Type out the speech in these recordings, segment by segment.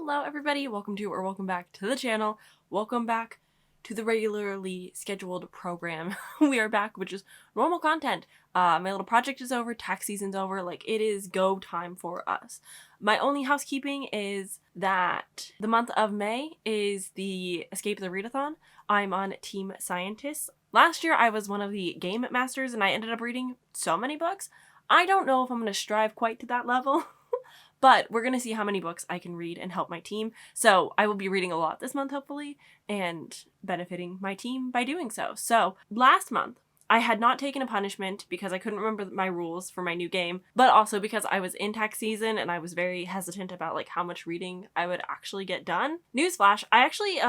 Hello everybody, welcome back to the channel. Welcome back to the regularly scheduled program. We are back, which is normal content. My little project is over, tax season's over, like it is go time for us. My only housekeeping is that the month of May is the Escape the Readathon. I'm on Team Scientists. Last year I was one of the game masters and I ended up reading so many books. I don't know if I'm going to strive quite to that level. But we're going to see how many books I can read and help my team. So I will be reading a lot this month, hopefully, and benefiting my team by doing so. So last month, I had not taken a punishment because I couldn't remember my rules for my new game, but also because I was in tax season and I was very hesitant about like how much reading I would actually get done. Newsflash, I actually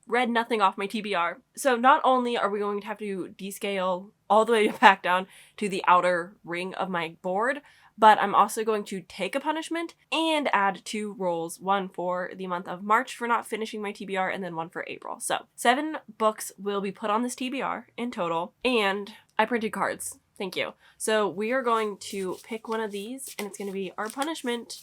read nothing off my TBR. So not only are we going to have to descale all the way back down to the outer ring of my board, but I'm also going to take a punishment and add 2 rolls, one for the month of March for not finishing my TBR and then one for April. So 7 books will be put on this TBR in total, and I printed cards. Thank you. So we are going to pick one of these and it's going to be our punishment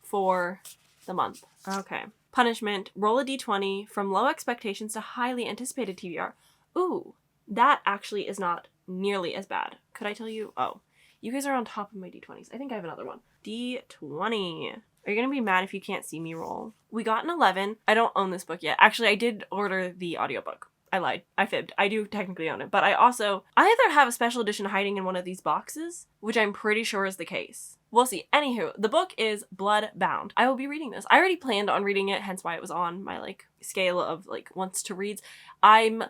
for the month. Okay. Punishment, roll a d20 from low expectations to highly anticipated TBR. Ooh, that actually is not nearly as bad. Could I tell you? Oh. You guys are on top of my d20s. I think I have another one. D20. Are you going to be mad if you can't see me roll? We got an 11. I don't own this book yet. Actually, I did order the audiobook. I lied. I fibbed. I do technically own it. But I either have a special edition hiding in one of these boxes, which I'm pretty sure is the case. We'll see. Anywho, the book is Bloodbound. I will be reading this. I already planned on reading it, hence why it was on my scale of wants to reads. I'm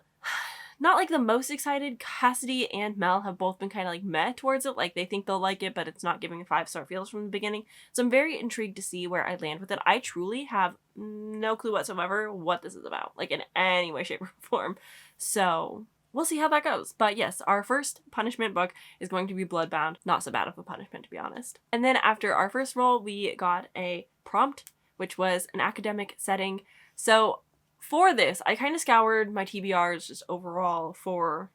not the most excited. Cassidy and Mel have both been kind of meh towards it. They think they'll like it, but it's not giving 5-star feels from the beginning. So I'm very intrigued to see where I land with it. I truly have no clue whatsoever what this is about, in any way, shape, or form. So we'll see how that goes. But yes, our first punishment book is going to be Bloodbound. Not so bad of a punishment, to be honest. And then after our first roll, we got a prompt, which was an academic setting. So for this, I kind of scoured my TBRs just overall for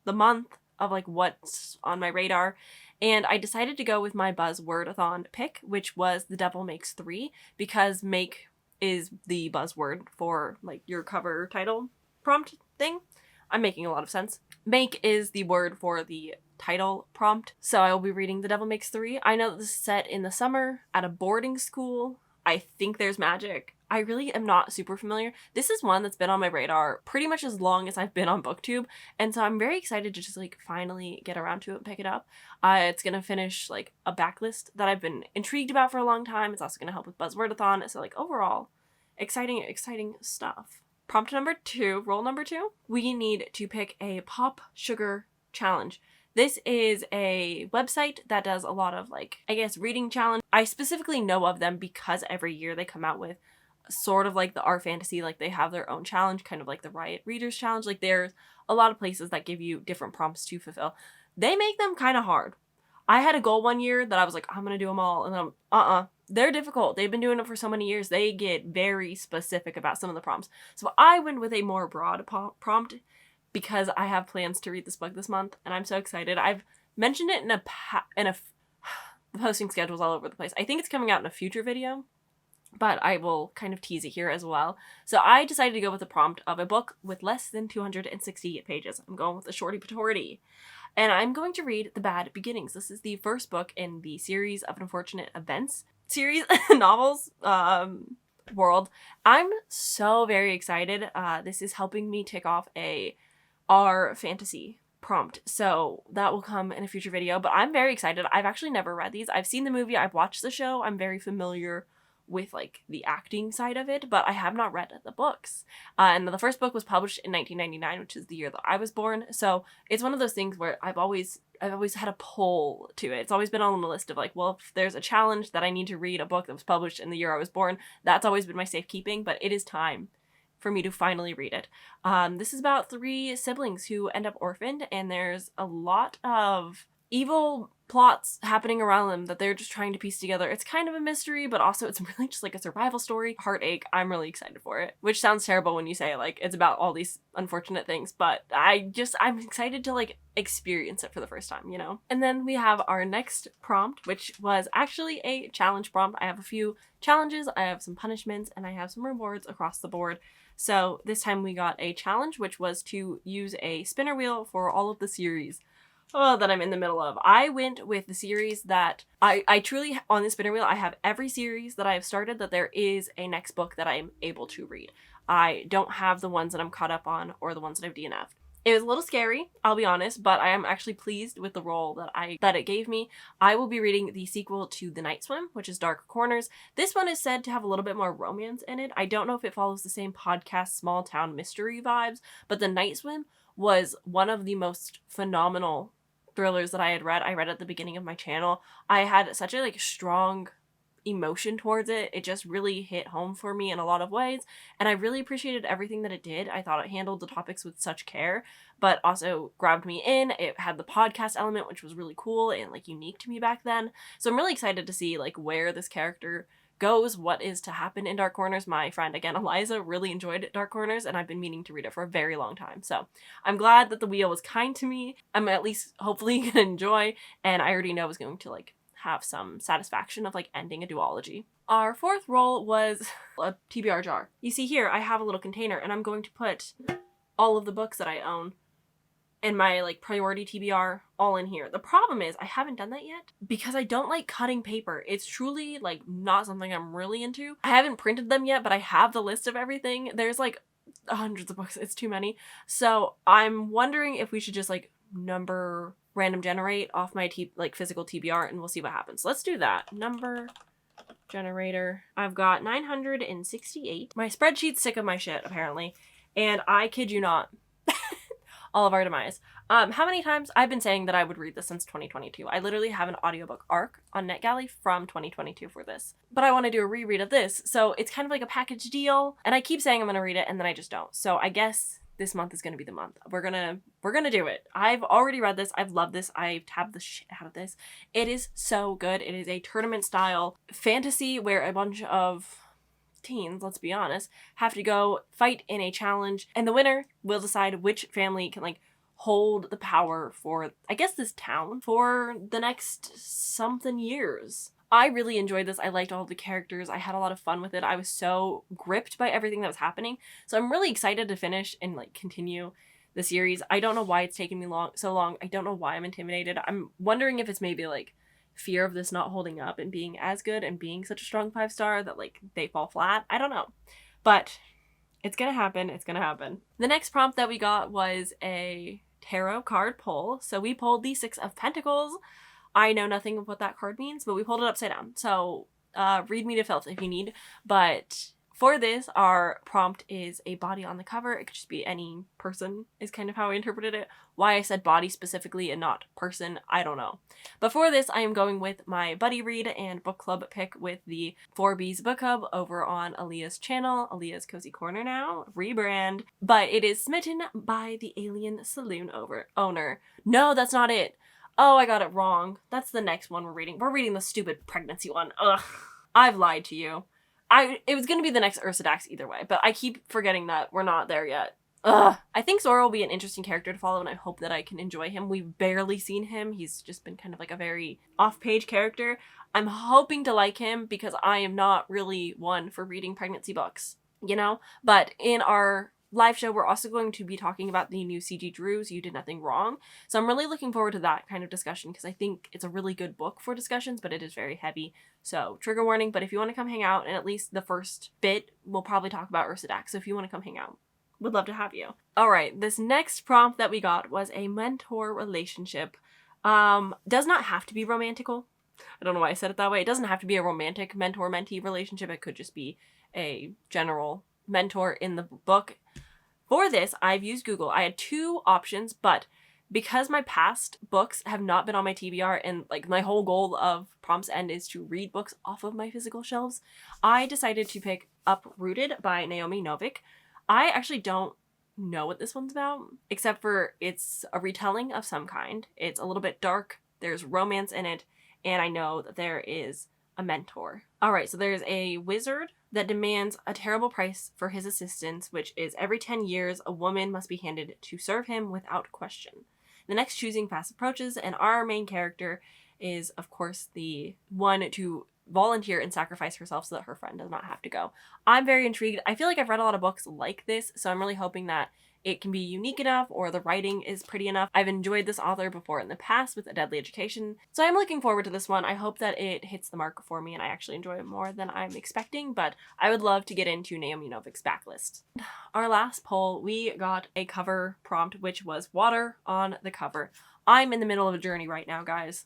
the month of what's on my radar, and I decided to go with my buzzword-a-thon pick, which was The Devil Makes 3, because make is the buzzword for your cover title prompt thing. I'm making a lot of sense. Make is the word for the title prompt, so I will be reading The Devil Makes 3. I know that this is set in the summer at a boarding school. I think there's magic. I really am not super familiar. This is one that's been on my radar pretty much as long as I've been on BookTube, and so I'm very excited to just finally get around to it and pick it up. It's gonna finish a backlist that I've been intrigued about for a long time. It's also gonna help with Buzzword-a-thon, so overall, exciting stuff. Prompt number 2, roll number 2. We need to pick a pop sugar challenge. This is a website that does a lot of reading challenge. I specifically know of them because every year they come out with sort of the Our Fantasy, they have their own challenge, kind of the Riot Readers Challenge. There's a lot of places that give you different prompts to fulfill. They make them kind of hard. I had a goal one year that I was I'm gonna do them all, and then they're difficult. They've been doing it for so many years. They get very specific about some of the prompts. So I went with a more broad prompt because I have plans to read this book this month, and I'm so excited. I've mentioned it the posting schedule's all over the place. I think it's coming out in a future video, but I will kind of tease it here as well. So I decided to go with the prompt of a book with less than 260 pages. I'm going with the shorty patorty. And I'm going to read The Bad Beginnings. This is the first book in the series of Unfortunate Events series novels world. I'm so very excited. This is helping me tick off a Our Fantasy prompt, so that will come in a future video, but I'm very excited. I've actually never read these. I've seen the movie, I've watched the show, I'm very familiar with the acting side of it, but I have not read the books. And the first book was published in 1999, which is the year that I was born. So it's one of those things where I've always had a pull to it. It's always been on the list of well, if there's a challenge that I need to read a book that was published in the year I was born, that's always been my safekeeping, but it is time for me to finally read it. This is about 3 siblings who end up orphaned, and there's a lot of evil plots happening around them that they're just trying to piece together. It's kind of a mystery, but also it's really just like a survival story. Heartache. I'm really excited for it, which sounds terrible when you say like it's about all these unfortunate things, but I'm excited to like experience it for the first time, you know? And then we have our next prompt, which was actually a challenge prompt. I have a few challenges, I have some punishments, and I have some rewards across the board. So this time we got a challenge, which was to use a spinner wheel for all of the series that I'm in the middle of. I went with the series that I truly, on the spinner wheel, I have every series that I have started that there is a next book that I'm able to read. I don't have the ones that I'm caught up on or the ones that I've DNF'd. It was a little scary, I'll be honest, but I am actually pleased with the role that it gave me. I will be reading the sequel to The Night Swim, which is Dark Corners. This one is said to have a little bit more romance in it. I don't know if it follows the same podcast small town mystery vibes, but The Night Swim was one of the most phenomenal thrillers that I had read. I read at the beginning of my channel. I had such a like strong emotion towards it. It just really hit home for me in a lot of ways, and I really appreciated everything that it did. I thought it handled the topics with such care, but also grabbed me in. It had the podcast element, which was really cool and like unique to me back then. So I'm really excited to see like where this character goes, what is to happen in Dark Corners. My friend, again, Eliza, really enjoyed Dark Corners, and I've been meaning to read it for a very long time. So I'm glad that the wheel was kind to me. I'm at least hopefully gonna enjoy, and I already know I was going to like have some satisfaction of like ending a duology. Our fourth roll was a TBR jar. You see here, I have a little container, and I'm going to put all of the books that I own and my like priority TBR all in here. The problem is I haven't done that yet because I don't like cutting paper. It's truly like not something I'm really into. I haven't printed them yet, but I have the list of everything. There's like hundreds of books. It's too many. So I'm wondering if we should just like number random generate off my physical TBR, and we'll see what happens. Let's do that. Number generator. I've got 968. My spreadsheet's sick of my shit apparently, and I kid you not. All of our demise. How many times I've been saying that I would read this since 2022. I literally have an audiobook arc on NetGalley from 2022 for this. But I want to do a reread of this, so it's kind of like a package deal, and I keep saying I'm going to read it, and then I just don't. So I guess this month is going to be the month. We're gonna do it. I've already read this. I've loved this. I've tabbed the shit out of this. It is so good. It is a tournament style fantasy where a bunch of teens, let's be honest, have to go fight in a challenge, and the winner will decide which family can like hold the power for, I guess, this town for the next something years. I really enjoyed this. I liked all the characters. I had a lot of fun with it. I was so gripped by everything that was happening. So I'm really excited to finish and like continue the series. I don't know why it's taken me so long. I don't know why I'm intimidated. I'm wondering if it's maybe like fear of this not holding up and being as good and being such a strong 5-star that like they fall flat. I don't know, but it's gonna happen. It's gonna happen. The next prompt that we got was a tarot card pull. So we pulled the 6 of Pentacles. I know nothing of what that card means, but we pulled it upside down. So read me to filth if you need. But for this, our prompt is a body on the cover. It could just be any person is kind of how I interpreted it. Why I said body specifically and not person, I don't know. But for this, I am going with my buddy read and book club pick with the 4B's Book Hub over on Aaliyah's channel. Aaliyah's Cozy Corner now, rebrand. But it is Smitten by the Alien Saloon owner. No, that's not it. Oh, I got it wrong. That's the next one we're reading. We're reading the stupid pregnancy one. Ugh. I've lied to you. It was going to be the next Ursa Dax either way, but I keep forgetting that we're not there yet. Ugh. I think Zora will be an interesting character to follow, and I hope that I can enjoy him. We've barely seen him. He's just been kind of like a very off-page character. I'm hoping to like him because I am not really one for reading pregnancy books, you know? But in our live show, we're also going to be talking about the new C.G. Drew's You Did Nothing Wrong. So I'm really looking forward to that kind of discussion because I think it's a really good book for discussions, but it is very heavy. So trigger warning, but if you want to come hang out, and at least the first bit, we'll probably talk about Ursa Dax. So if you want to come hang out, would love to have you. All right, this next prompt that we got was a mentor relationship. Does not have to be romantical. I don't know why I said it that way. It doesn't have to be a romantic mentor-mentee relationship. It could just be a general mentor in the book. For this, I've used Google. I had 2 options, but because my past books have not been on my TBR and like my whole goal of Prompt's End is to read books off of my physical shelves, I decided to pick Uprooted by Naomi Novik. I actually don't know what this one's about, except for it's a retelling of some kind. It's a little bit dark, there's romance in it, and I know that there is a mentor. All right, so there's a wizard that demands a terrible price for his assistance, which is every 10 years, a woman must be handed to serve him without question. The next choosing fast approaches, and our main character is, of course, the one to volunteer and sacrifice herself so that her friend does not have to go. I'm very intrigued. I feel like I've read a lot of books like this, so I'm really hoping that it can be unique enough or the writing is pretty enough. I've enjoyed this author before in the past with A Deadly Education, so I'm looking forward to this one. I hope that it hits the mark for me and I actually enjoy it more than I'm expecting, but I would love to get into Naomi Novik's backlist. Our last poll, we got a cover prompt, which was water on the cover. I'm in the middle of a journey right now, guys.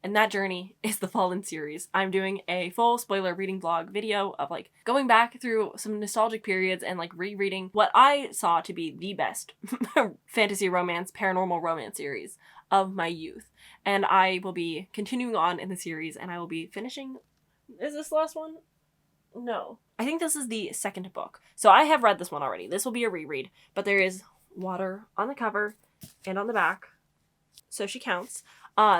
And that journey is the Fallen series. I'm doing a full spoiler reading vlog video of like going back through some nostalgic periods and like rereading what I saw to be the best fantasy romance, paranormal romance series of my youth. And I will be continuing on in the series and I will be finishing. Is this the last one? No. I think this is the second book. So I have read this one already. This will be a reread, but there is water on the cover and on the back. So she counts.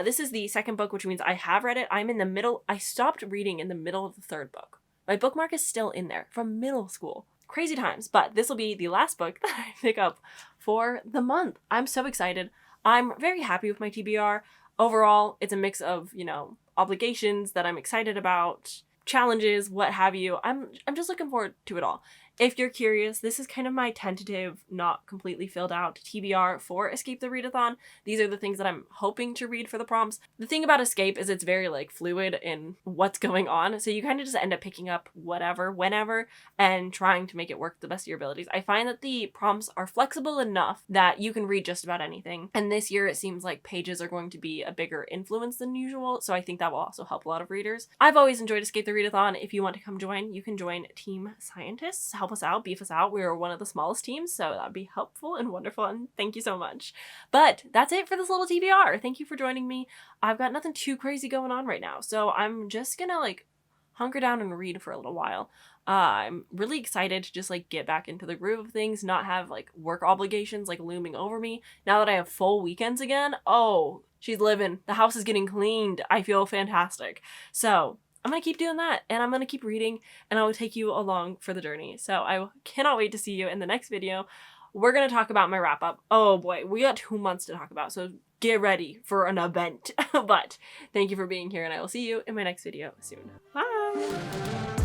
This is the second book, which means I have read it. I'm in the middle. I stopped reading in the middle of the third book. My bookmark is still in there from middle school. Crazy times, but this will be the last book that I pick up for the month. I'm so excited. I'm very happy with my TBR. Overall, it's a mix of, you know, obligations that I'm excited about, challenges, what have you. I'm just looking forward to it all. If you're curious, this is kind of my tentative, not completely filled out TBR for Escape the Readathon. These are the things that I'm hoping to read for the prompts. The thing about Escape is it's very like fluid in what's going on, so you kind of just end up picking up whatever, whenever, and trying to make it work to the best of your abilities. I find that the prompts are flexible enough that you can read just about anything. And this year it seems like pages are going to be a bigger influence than usual, so I think that will also help a lot of readers. I've always enjoyed Escape the Readathon. If you want to come join, you can join Team Scientists. Help us out, beef us out. We are one of the smallest teams, so that'd be helpful and wonderful, and thank you so much. But that's it for this little TBR. Thank you for joining me. I've got nothing too crazy going on right now, so I'm just gonna like hunker down and read for a little while. I'm really excited to just like get back into the groove of things, not have like work obligations like looming over me. Now that I have full weekends again, oh, she's living. The house is getting cleaned. I feel fantastic. So I'm going to keep doing that, and I'm going to keep reading, and I will take you along for the journey. So I cannot wait to see you in the next video. We're going to talk about my wrap-up. Oh boy, we got 2 months to talk about, so get ready for an event. But thank you for being here, and I will see you in my next video soon. Bye!